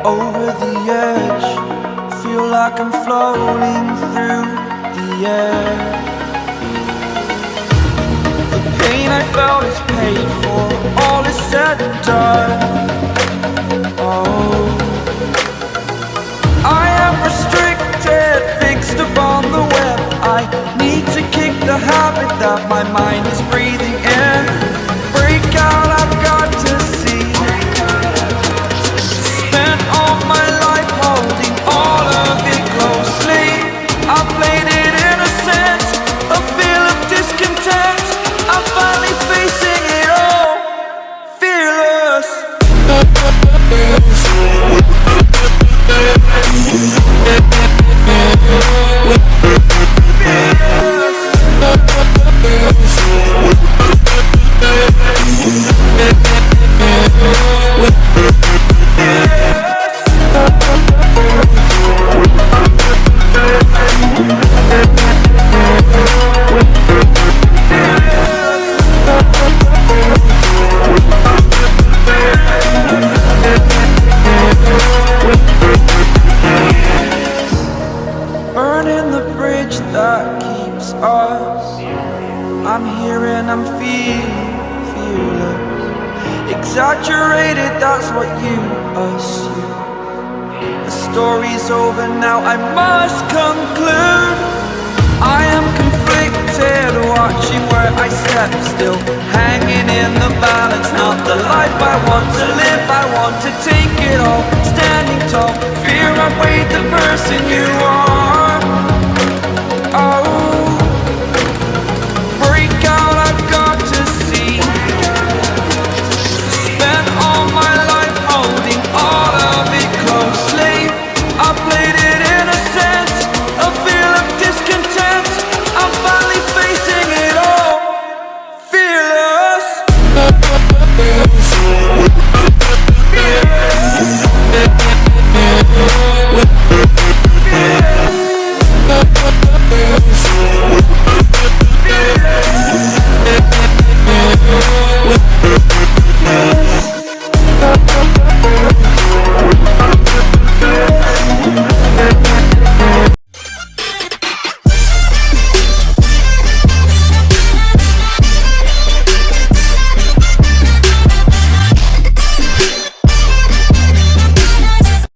Over the edge, feel like I'm floating through the air. The pain I felt is paid for, all is said and done. Oh, I am restricted, fixed upon the web. I need to kick the habit that my mind is breathing in. Break out, I've got to see. Spent all my life holding all of it closely. I played it innocent, a feel of discontent. I'm finally facing it all, fearless. Burning the bridge that keeps us. I'm here and I'm feeling fearless. Exaggerated, that's what you assume. The story's over now, I must conclude. I am conflicted, watching where I step still, hanging in the balance. Not the life I want to live, I want to take it all. Standing tall, fear I weighed the person you are.